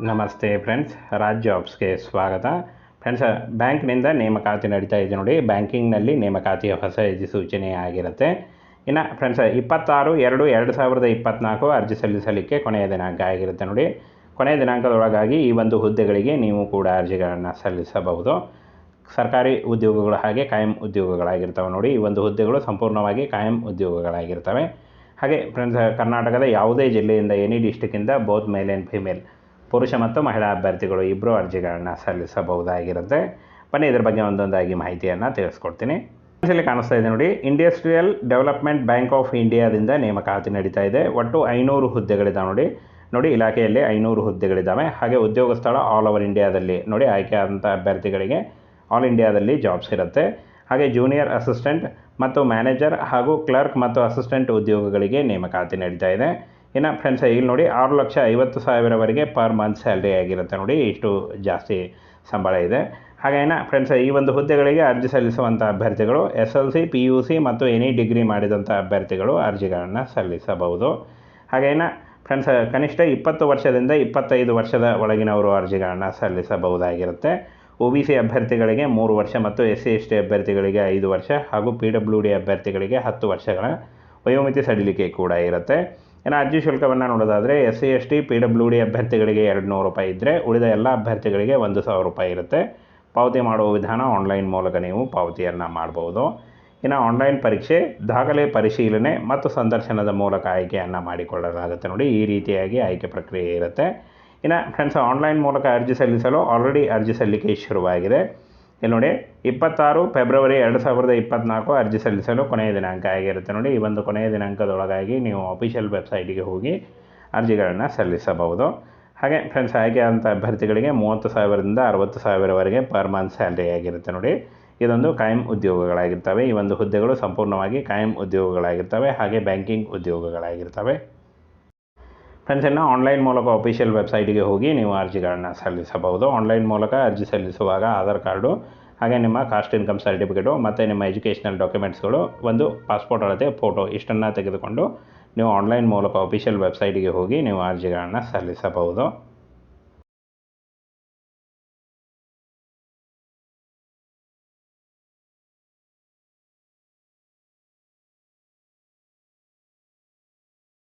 ನಮಸ್ತೆ ಫ್ರೆಂಡ್ಸ್, ರಾಜ್ ಜಾಬ್ಸ್ಗೆ ಸ್ವಾಗತ. ಫ್ರೆಂಡ್ಸ್, ಬ್ಯಾಂಕ್ನಿಂದ ನೇಮಕಾತಿ ನಡೀತಾ ಇದೆ ನೋಡಿ. ಬ್ಯಾಂಕಿಂಗ್ನಲ್ಲಿ ನೇಮಕಾತಿಯ ಹೊಸ ಅಧಿಸೂಚನೆ ಆಗಿರುತ್ತೆ. ಇನ್ನು ಫ್ರೆಂಡ್ಸ್, 26/2/2024 ಅರ್ಜಿ ಸಲ್ಲಿಸಲಿಕ್ಕೆ ಕೊನೆಯ ದಿನಾಂಕ ಆಗಿರುತ್ತೆ ನೋಡಿ. ಕೊನೆಯ ದಿನಾಂಕದೊಳಗಾಗಿ ಈ ಒಂದು ಹುದ್ದೆಗಳಿಗೆ ನೀವು ಕೂಡ ಅರ್ಜಿಗಳನ್ನು ಸಲ್ಲಿಸಬಹುದು. ಸರ್ಕಾರಿ ಉದ್ಯೋಗಗಳು ಹಾಗೆ ಕಾಯಂ ಉದ್ಯೋಗಗಳಾಗಿರ್ತವೆ ನೋಡಿ. ಈ ಒಂದು ಹುದ್ದೆಗಳು ಸಂಪೂರ್ಣವಾಗಿ ಕಾಯಂ ಉದ್ಯೋಗಗಳಾಗಿರ್ತವೆ. ಹಾಗೆ ಫ್ರೆಂಡ್ಸ್, ಕರ್ನಾಟಕದ ಯಾವುದೇ ಜಿಲ್ಲೆಯಿಂದ, ಎನಿ ಡಿಸ್ಟಿಕ್ಕಿಂದ ಬೋತ್ ಮೇಲ್ ಆ್ಯಂಡ್ ಫಿಮೇಲ್, ಪುರುಷ ಮತ್ತು ಮಹಿಳಾ ಅಭ್ಯರ್ಥಿಗಳು ಇಬ್ಬರು ಅರ್ಜಿಗಳನ್ನು ಸಲ್ಲಿಸಬಹುದಾಗಿರುತ್ತೆ. ಬನ್ನಿ ಇದರ ಬಗ್ಗೆ ಒಂದೊಂದಾಗಿ ಮಾಹಿತಿಯನ್ನು ತಿಳಿಸ್ಕೊಡ್ತೀನಿ. ಇಲ್ಲಿ ಕಾಣಿಸ್ತಾ ಇದೆ ನೋಡಿ, ಇಂಡಸ್ಟ್ರಿಯಲ್ ಡೆವಲಪ್ಮೆಂಟ್ ಬ್ಯಾಂಕ್ ಆಫ್ ಇಂಡಿಯಾದಿಂದ ನೇಮಕಾತಿ ನಡೀತಾ ಇದೆ. ಒಟ್ಟು 500 ಹುದ್ದೆಗಳಿದ್ದಾವೆ ನೋಡಿ. ಇಲಾಖೆಯಲ್ಲಿ 500 ಹುದ್ದೆಗಳಿದ್ದಾವೆ. ಹಾಗೆ ಉದ್ಯೋಗ ಸ್ಥಳ ಆಲ್ ಓವರ್ ಇಂಡಿಯಾದಲ್ಲಿ ನೋಡಿ. ಆಯ್ಕೆಯಾದಂಥ ಅಭ್ಯರ್ಥಿಗಳಿಗೆ ಆಲ್ ಇಂಡಿಯಾದಲ್ಲಿ ಜಾಬ್ಸ್ ಇರುತ್ತೆ. ಹಾಗೆ ಜೂನಿಯರ್ ಅಸಿಸ್ಟೆಂಟ್ ಮತ್ತು ಮ್ಯಾನೇಜರ್ ಹಾಗೂ ಕ್ಲರ್ಕ್ ಮತ್ತು ಅಸಿಸ್ಟೆಂಟ್ ಉದ್ಯೋಗಗಳಿಗೆ ನೇಮಕಾತಿ ನಡೀತಾ ಇದೆ. ಇನ್ನು ಫ್ರೆಂಡ್ಸ್, ಇಲ್ಲಿ ನೋಡಿ 6,50,000ವರೆಗೆ ಪರ್ ಮಂತ್ ಸ್ಯಾಲ್ರಿ ಆಗಿರುತ್ತೆ ನೋಡಿ. ಇಷ್ಟು ಜಾಸ್ತಿ ಸಂಬಳ ಇದೆ. ಹಾಗೆ ಫ್ರೆಂಡ್ಸ್, ಈ ಒಂದು ಹುದ್ದೆಗಳಿಗೆ ಅರ್ಜಿ ಸಲ್ಲಿಸುವಂಥ ಅಭ್ಯರ್ಥಿಗಳು SLC, PUC ಮತ್ತು ಎನಿ ಡಿಗ್ರಿ ಮಾಡಿದಂಥ ಅಭ್ಯರ್ಥಿಗಳು ಅರ್ಜಿಗಳನ್ನು ಸಲ್ಲಿಸಬಹುದು. ಹಾಗೆ ಫ್ರೆಂಡ್ಸ್, ಕನಿಷ್ಠ 20 ವರ್ಷದಿಂದ 25 ವರ್ಷದ ಒಳಗಿನವರು ಅರ್ಜಿಗಳನ್ನು ಸಲ್ಲಿಸಬಹುದಾಗಿರುತ್ತೆ. OBC ಅಭ್ಯರ್ಥಿಗಳಿಗೆ 3 ವರ್ಷ ಮತ್ತು SC/ST ಅಭ್ಯರ್ಥಿಗಳಿಗೆ 5 ವರ್ಷ ಹಾಗೂ PWD ಅಭ್ಯರ್ಥಿಗಳಿಗೆ 10 ವರ್ಷಗಳ ವಯೋಮಿತಿ ಸಡಿಲಿಕೆ ಕೂಡ ಇರುತ್ತೆ. ಇನ್ನು ಅರ್ಜಿ ಶುಲ್ಕವನ್ನು ನೋಡೋದಾದರೆ SC/ST, PWD ಅಭ್ಯರ್ಥಿಗಳಿಗೆ 200 ರೂಪಾಯಿ ಇದ್ದರೆ, ಉಳಿದ ಎಲ್ಲ ಅಭ್ಯರ್ಥಿಗಳಿಗೆ 1,000 ರೂಪಾಯಿ ಇರುತ್ತೆ. ಪಾವತಿ ಮಾಡುವ ವಿಧಾನ ಆನ್ಲೈನ್ ಮೂಲಕ ನೀವು ಪಾವತಿಯನ್ನು ಮಾಡ್ಬೋದು. ಇನ್ನು ಆನ್ಲೈನ್ ಪರೀಕ್ಷೆ, ದಾಖಲೆ ಪರಿಶೀಲನೆ ಮತ್ತು ಸಂದರ್ಶನದ ಮೂಲಕ ಆಯ್ಕೆಯನ್ನು ಮಾಡಿಕೊಳ್ಳಲಾಗುತ್ತೆ ನೋಡಿ. ಈ ರೀತಿಯಾಗಿ ಆಯ್ಕೆ ಪ್ರಕ್ರಿಯೆ ಇರುತ್ತೆ. ಇನ್ನು ಫ್ರೆಂಡ್ಸ್, ಆನ್ಲೈನ್ ಮೂಲಕ ಅರ್ಜಿ ಸಲ್ಲಿಸಲು ಆಲ್ರೆಡಿ ಅರ್ಜಿ ಸಲ್ಲಿಕೆ ಶುರುವಾಗಿದೆ. ಇಲ್ಲಿ ನೋಡಿ, 26 ಫೆಬ್ರವರಿ 2024 ಅರ್ಜಿ ಸಲ್ಲಿಸಲು ಕೊನೆಯ ದಿನಾಂಕ ಆಗಿರುತ್ತೆ ನೋಡಿ. ಈ ಒಂದು ಕೊನೆಯ ದಿನಾಂಕದೊಳಗಾಗಿ ನೀವು ಅಫಿಷಿಯಲ್ ವೆಬ್ಸೈಟಿಗೆ ಹೋಗಿ ಅರ್ಜಿಗಳನ್ನು ಸಲ್ಲಿಸಬಹುದು. ಹಾಗೆ ಫ್ರೆಂಡ್ಸ್, ಆಯ್ಕೆಯಾದಂಥ ಅಭ್ಯರ್ಥಿಗಳಿಗೆ 30,000ದಿಂದ 60,000ವರೆಗೆ ಪರ್ ಮಂತ್ ಸ್ಯಾಲ್ರಿ ಆಗಿರುತ್ತೆ ನೋಡಿ. ಇದೊಂದು ಕಾಯಂ ಉದ್ಯೋಗಗಳಾಗಿರ್ತವೆ. ಈ ಒಂದು ಹುದ್ದೆಗಳು ಸಂಪೂರ್ಣವಾಗಿ ಕಾಯಂ ಉದ್ಯೋಗಗಳಾಗಿರ್ತವೆ. ಹಾಗೆ ಬ್ಯಾಂಕಿಂಗ್ ಉದ್ಯೋಗಗಳಾಗಿರ್ತವೆ. ಫ್ರೆಂಡ್ಸ್, ಇನ್ನು ಆನ್ಲೈನ್ ಮೂಲಕ ಅಫಿಷಿಯಲ್ ವೆಬ್ಸೈಟಿಗೆ ಹೋಗಿ ನೀವು ಅರ್ಜಿಗಳನ್ನು ಸಲ್ಲಿಸಬಹುದು. ಆನ್ಲೈನ್ ಮೂಲಕ ಅರ್ಜಿ ಸಲ್ಲಿಸುವಾಗ ಆಧಾರ್ ಕಾರ್ಡು, ಹಾಗೆ ನಿಮ್ಮ ಕಾಸ್ಟ್ ಇನ್ಕಮ್ ಸರ್ಟಿಫಿಕೇಟು ಮತ್ತು ನಿಮ್ಮ ಎಜುಕೇಷನಲ್ ಡಾಕ್ಯುಮೆಂಟ್ಸ್ಗಳು, ಒಂದು ಪಾಸ್ಪೋರ್ಟ್ ಅಳತೆ ಫೋಟೋ, ಇಷ್ಟನ್ನು ತೆಗೆದುಕೊಂಡು ನೀವು ಆನ್ಲೈನ್ ಮೂಲಕ ಅಫಿಷಿಯಲ್ ವೆಬ್ಸೈಟಿಗೆ ಹೋಗಿ ನೀವು ಅರ್ಜಿಗಳನ್ನು ಸಲ್ಲಿಸಬಹುದು.